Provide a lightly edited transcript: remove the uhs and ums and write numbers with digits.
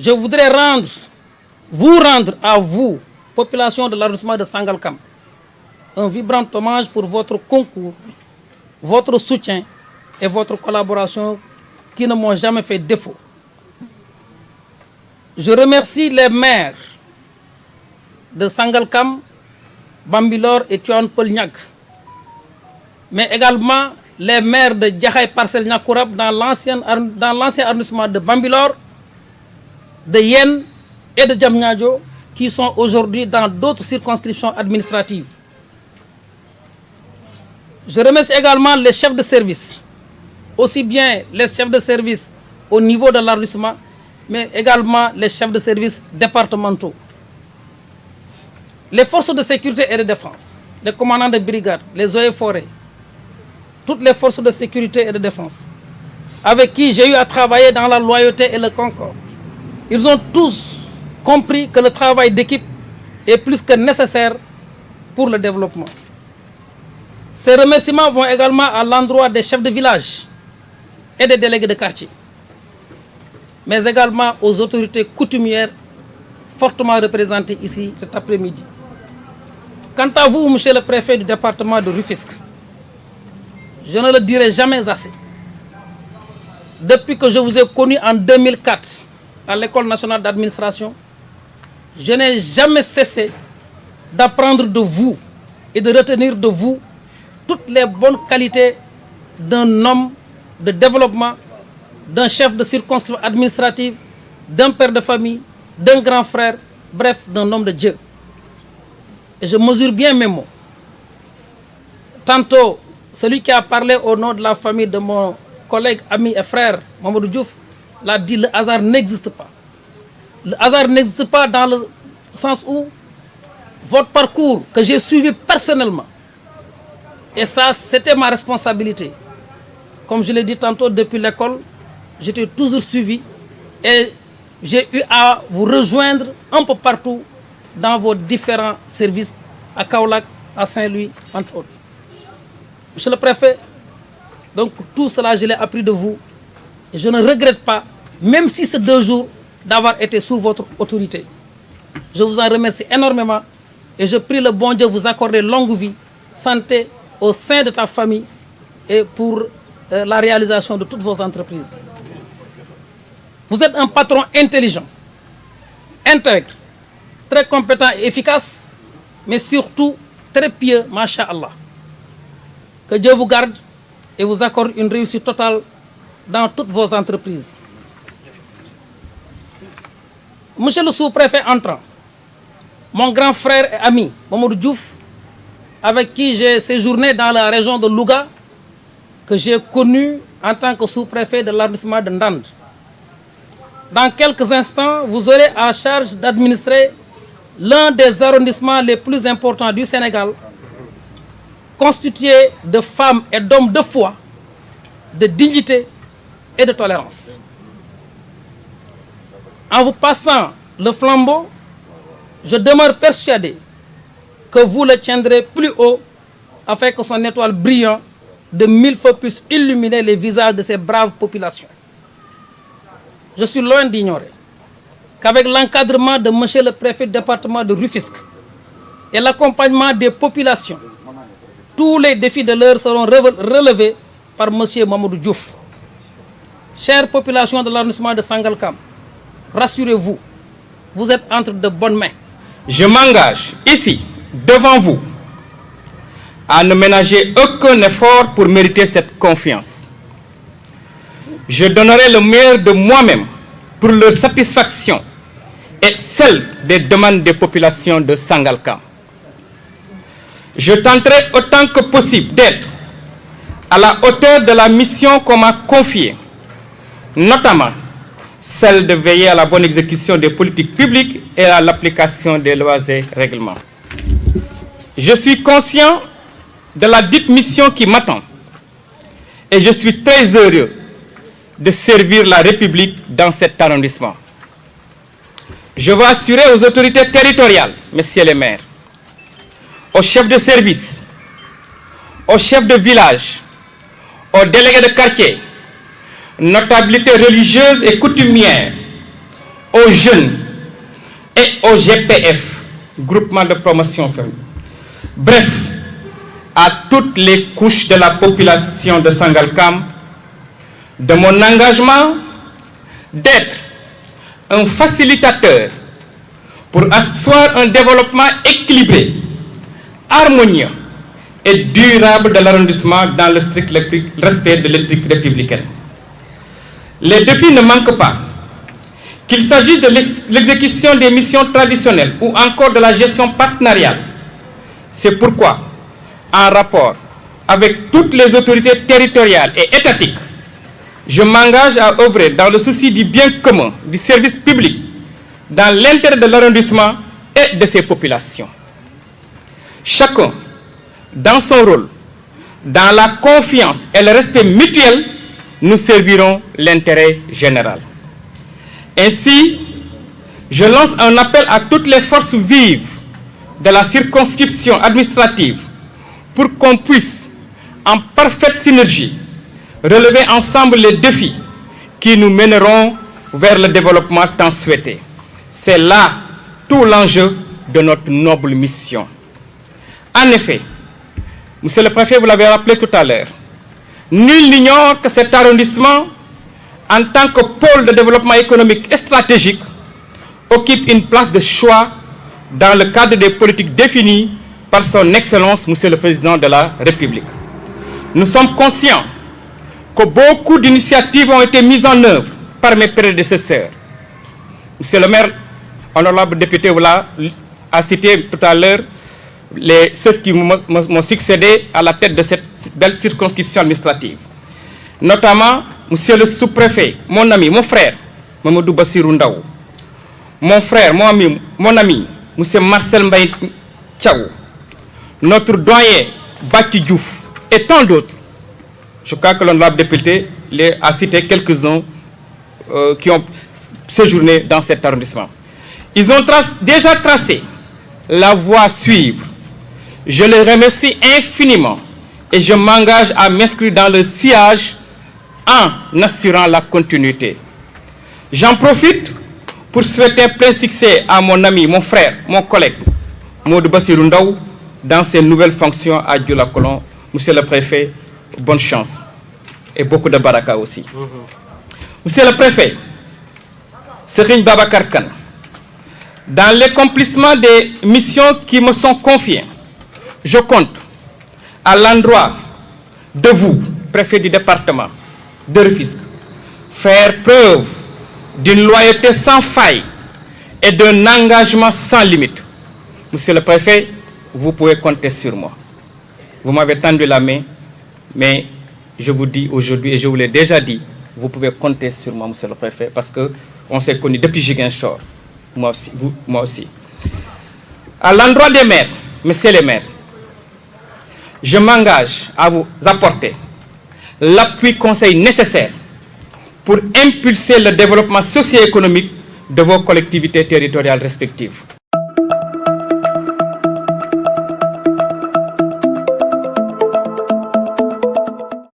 je voudrais vous rendre à vous, population de l'arrondissement de Sangalkam, un vibrant hommage pour votre concours, votre soutien et votre collaboration qui ne m'ont jamais fait défaut. Je remercie les maires de Sangalkam, Bambilor et Tivaouane-Peulh-Niaga, mais également les maires de Jaxaay Parcelles Niakoulrab dans l'ancien arrondissement de Bambilor, de Yène et de Diamniadio, qui sont aujourd'hui dans d'autres circonscriptions administratives. Je remercie également les chefs de service, aussi bien les chefs de service au niveau de l'arrondissement, mais également les chefs de service départementaux. Les forces de sécurité et de défense, les commandants de brigade, les eaux et forêts, toutes les forces de sécurité et de défense, avec qui j'ai eu à travailler dans la loyauté et le concorde. Ils ont tous compris que le travail d'équipe est plus que nécessaire pour le développement. Ces remerciements vont également à l'endroit des chefs de village et des délégués de quartier, mais également aux autorités coutumières fortement représentées ici cet après-midi. Quant à vous, monsieur le préfet du département de Rufisque, je ne le dirai jamais assez. Depuis que je vous ai connu en 2004 à l'École nationale d'administration, je n'ai jamais cessé d'apprendre de vous et de retenir de vous toutes les bonnes qualités d'un homme de développement, d'un chef de circonscription administrative, d'un père de famille, d'un grand frère, bref, d'un homme de Dieu. Et je mesure bien mes mots. Tantôt, celui qui a parlé au nom de la famille de mon collègue, ami et frère, Mamadou Diouf, l'a dit, le hasard n'existe pas. Le hasard n'existe pas dans le sens où votre parcours que j'ai suivi personnellement, et ça, c'était ma responsabilité. Comme je l'ai dit tantôt, depuis l'école, j'étais toujours suivi et j'ai eu à vous rejoindre un peu partout dans vos différents services, à Kaolack, à Saint-Louis, entre autres. Monsieur le préfet, donc tout cela, je l'ai appris de vous. Et je ne regrette pas, même si c'est 2 jours, d'avoir été sous votre autorité. Je vous en remercie énormément et je prie le bon Dieu de vous accorder longue vie, santé au sein de ta famille et pour la réalisation de toutes vos entreprises. Vous êtes un patron intelligent, intègre, très compétent et efficace, mais surtout très pieux, masha'Allah. Que Dieu vous garde et vous accorde une réussite totale dans toutes vos entreprises. Monsieur le sous-préfet entrant, mon grand frère et ami, Mamadou Diouf, avec qui j'ai séjourné dans la région de Louga, que j'ai connu en tant que sous-préfet de l'arrondissement de Ndande. Dans quelques instants, vous aurez à charge d'administrer l'un des arrondissements les plus importants du Sénégal, constitué de femmes et d'hommes de foi, de dignité et de tolérance. En vous passant le flambeau, je demeure persuadé que vous le tiendrez plus haut afin que son étoile brillante de 1000 feux puisse illuminer les visages de ces braves populations. Je suis loin d'ignorer qu'avec l'encadrement de monsieur le préfet du département de Rufisque et l'accompagnement des populations, tous les défis de l'heure seront relevés par monsieur Mamadou Diouf. Chère population de l'arrondissement de Sangalkam, rassurez-vous, vous êtes entre de bonnes mains. Je m'engage ici, devant vous, à ne ménager aucun effort pour mériter cette confiance. Je donnerai le meilleur de moi-même pour leur satisfaction et celle des demandes des populations de Sangalkam. Je tenterai autant que possible d'être à la hauteur de la mission qu'on m'a confiée, notamment celle de veiller à la bonne exécution des politiques publiques et à l'application des lois et règlements. Je suis conscient de la dite mission qui m'attend et je suis très heureux de servir la République dans cet arrondissement. Je veux assurer aux autorités territoriales, messieurs les maires, aux chefs de service, aux chefs de village, aux délégués de quartier, notabilités religieuses et coutumières, aux jeunes et aux GPF, groupement de promotion féminine. Bref, à toutes les couches de la population de Sangalkam, de mon engagement d'être un facilitateur pour asseoir un développement équilibré, harmonieux et durable de l'arrondissement dans le strict respect de l'éthique républicaine. Les défis ne manquent pas, qu'il s'agisse de l'exécution des missions traditionnelles ou encore de la gestion partenariale. C'est pourquoi, en rapport avec toutes les autorités territoriales et étatiques, je m'engage à œuvrer dans le souci du bien commun, du service public, dans l'intérêt de l'arrondissement et de ses populations. Chacun, dans son rôle, dans la confiance et le respect mutuel, nous servirons l'intérêt général. Ainsi, je lance un appel à toutes les forces vives de la circonscription administrative pour qu'on puisse, en parfaite synergie, relever ensemble les défis qui nous mèneront vers le développement tant souhaité. C'est là tout l'enjeu de notre noble mission. En effet, Monsieur le Préfet, vous l'avez rappelé tout à l'heure, nul n'ignore que cet arrondissement, en tant que pôle de développement économique et stratégique, occupe une place de choix dans le cadre des politiques définies par son Excellence, Monsieur le Président de la République. Nous sommes conscients que beaucoup d'initiatives ont été mises en œuvre par mes prédécesseurs. Monsieur le maire, honorable député, a cité tout à l'heure ceux qui m'ont succédé à la tête de cette belle circonscription administrative. Notamment, monsieur le sous-préfet, mon ami, mon frère, Mamadou Bassirou Ndaw. Mon frère, mon ami, monsieur Marcel Mbaye Thiaw. Notre doyen, Bati Diouf, et tant d'autres. Je crois que l'honorable député a cité quelques-uns qui ont séjourné dans cet arrondissement. Ils ont déjà tracé la voie à suivre. Je les remercie infiniment et je m'engage à m'inscrire dans le sillage en assurant la continuité. J'en profite pour souhaiter plein succès à mon ami, mon frère, mon collègue, Mamadou Bassirou Ndaw, dans ses nouvelles fonctions à Dioula-Colon. Monsieur le Préfet, bonne chance et beaucoup de baraka aussi. Monsieur le Préfet, Serigne Babacar Kane, dans l'accomplissement des missions qui me sont confiées, je compte à l'endroit de vous, préfet du département de Rufisque, faire preuve d'une loyauté sans faille et d'un engagement sans limite. Monsieur le Préfet, vous pouvez compter sur moi. Vous m'avez tendu la main, mais je vous dis aujourd'hui, et je vous l'ai déjà dit, vous pouvez compter sur moi, Monsieur le Préfet, parce qu'on s'est connus depuis Ziguinchor, moi aussi, vous, moi aussi. À l'endroit des maires, messieurs les maires, je m'engage à vous apporter l'appui conseil nécessaire pour impulser le développement socio-économique de vos collectivités territoriales respectives.